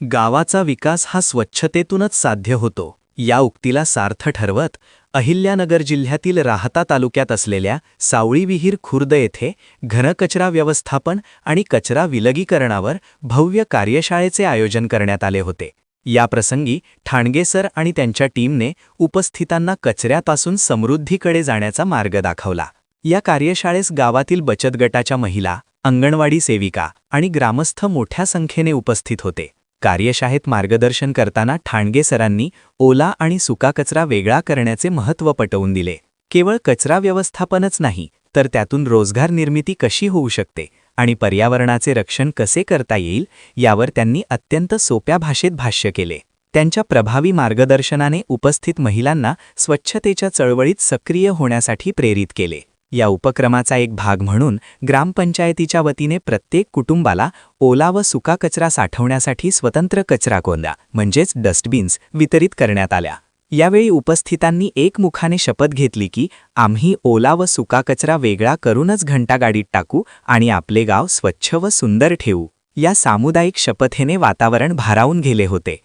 गावाचा विकास हा स्वच्छतेतूनच साध्य होतो, या उक्तीला सार्थ ठरवत अहिल्यानगर जिल्ह्यातील राहता तालुक्यात असलेल्या सावळी विहीर खुर्द येथे घनकचरा व्यवस्थापन आणि कचरा विलगीकरणावर भव्य कार्यशाळेचे आयोजन करण्यात आले होते। याप्रसंगी ठाणगे सर आणि त्यांच्या टीमने उपस्थितांना कचऱ्यापासून समृद्धीकडे जाण्याचा मार्ग दाखवला। या कार्यशाळेस गावातील बचत गटाच्या महिला, अंगणवाडी सेविका आणि ग्रामस्थ मोठ्या संख्येने उपस्थित होते। कार्यशाळेत मार्गदर्शन करताना ठाणगे सरांनी ओला आणि सुका कचरा वेगळा करण्याचे महत्त्व पटवून दिले। केवळ कचरा व्यवस्थापनच नाही, तर त्यातून रोजगार निर्मिती कशी होऊ शकते आणि पर्यावरणाचे रक्षण कसे करता येईल यावर त्यांनी अत्यंत सोप्या भाषेत भाष्य केले। त्यांच्या प्रभावी मार्गदर्शनाने उपस्थित महिलांना स्वच्छतेच्या चळवळीत सक्रिय होण्यासाठी प्रेरित केले। या उपक्रमाचा एक भाग म्हणून ग्रामपंचायतीच्या वतीने प्रत्येक कुटुंबाला ओला व सुका कचरा साठवण्यासाठी स्वतंत्र कचराकोंड्या म्हणजेच डस्टबिन्स वितरित करण्यात आल्या। यावेळी उपस्थितांनी एकमुखाने शपथ घेतली की आम्ही ओला व सुका कचरा वेगळा करूनच घंटागाडीत टाकू आणि आपले गाव स्वच्छ व सुंदर ठेवू। या सामुदायिक शपथेने वातावरण भारावून गेले होते।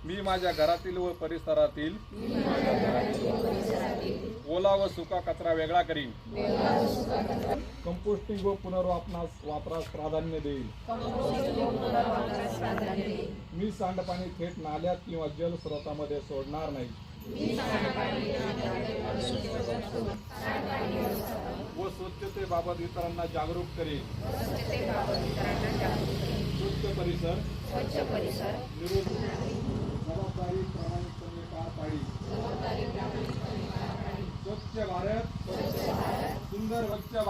मी माझ्या घरातील व परिसरातील ओला व सुका कचरा वेगळा करीन। कंपोस्टिंग व पुनर्वापरास प्राधान्य देईल। मी सांडपाणी थेट नाल्यात किंवा जलस्रोतामध्ये सोडणार नाही व स्वच्छतेबाबत इतरांना जागरूक करेन। स्वच्छ परिसर जबाबदारी प्रामाणिकपणे पार पाडी।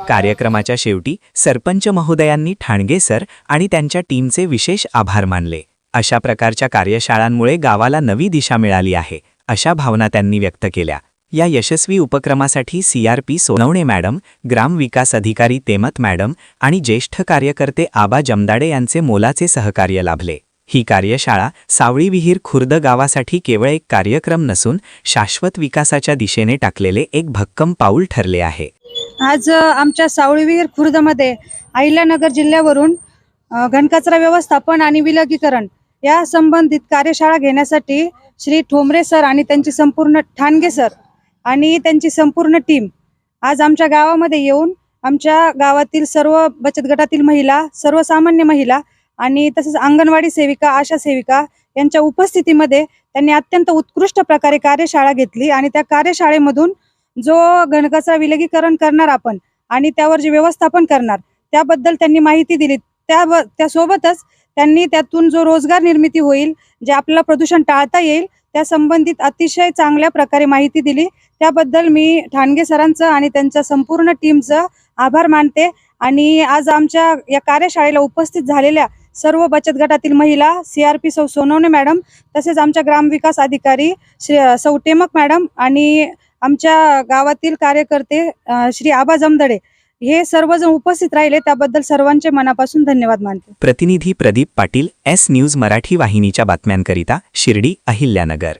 कार्यक्रमाच्या शेवटी सरपंच महोदयांनी ठाणगे सर आणि त्यांच्या टीमचे विशेष आभार मानले। अशा प्रकारच्या कार्यशाळांमुळे गावाला नवी दिशा मिळाली आहे, अशा भावना त्यांनी व्यक्त केल्या। या यशस्वी उपक्रमासाठी CRP सोनवणे मॅडम, ग्राम विकास अधिकारी तेमत मॅडम आणि ज्येष्ठ कार्यकर्ते आबा जमदाडे यांचे मोलाचे सहकार्य लाभले। ही कार्यशाळा सावळी विहीर खुर्द गावासाठी केवळ एक कार्यक्रम नसून शाश्वत विकासाच्या दिशेने टाकलेले एक भक्कम पाऊल ठरले आहे। आज आमच्या सावळी विहीर खुर्दमध्ये अहिल्यानगर जिल्ह्यावरून घनकचरा व्यवस्थापन आणि विलगीकरण या संबंधित कार्यशाळा घेण्यासाठी श्री ठोंबरे सर आणि त्यांची संपूर्ण ठाणगे सर आणि त्यांची संपूर्ण टीम आज आमच्या गावामध्ये येऊन आमच्या गावातील सर्व बचत गटातील महिला, सर्वसामान्य महिला आणि तसेच अंगणवाडी सेविका, आशा सेविका यांच्या उपस्थितीमध्ये त्यांनी अत्यंत उत्कृष्ट प्रकारे कार्यशाळा घेतली आणि त्या कार्यशाळेमधून जो घनकचरा विलगीकरण करणार आपण आणि त्यावर जे व्यवस्थापन करणार त्याबद्दल त्यांनी माहिती दिली। त्यासोबतच त्यांनी त्यातून जो रोजगार निर्मिती होईल, जे आपल्याला प्रदूषण टाळता येईल त्या संबंधित अतिशय चांगल्या प्रकारे माहिती दिली। त्याबद्दल मी ठाणगे सरांचं आणि त्यांच्या संपूर्ण टीमचं आभार मानते। आणि आज आमच्या या कार्यशाळेला उपस्थित झालेल्या सर्व बचत गटातील महिला, CRP सौ सोनवणे मॅडम, तसेच आमच्या ग्रामविकास अधिकारी सौ टेमक मॅडम आणि आमच्या गावातील कार्यकर्ते श्री आबा जमदाडे हे सर्वजण उपस्थित राहिले, त्याबद्दल सर्वांचे मनापासून धन्यवाद मानते। प्रतिनिधी प्रदीप पाटील, S न्यूज मराठी वाहिनीच्या बातम्यांकरिता शिर्डी, अहिल्यानगर।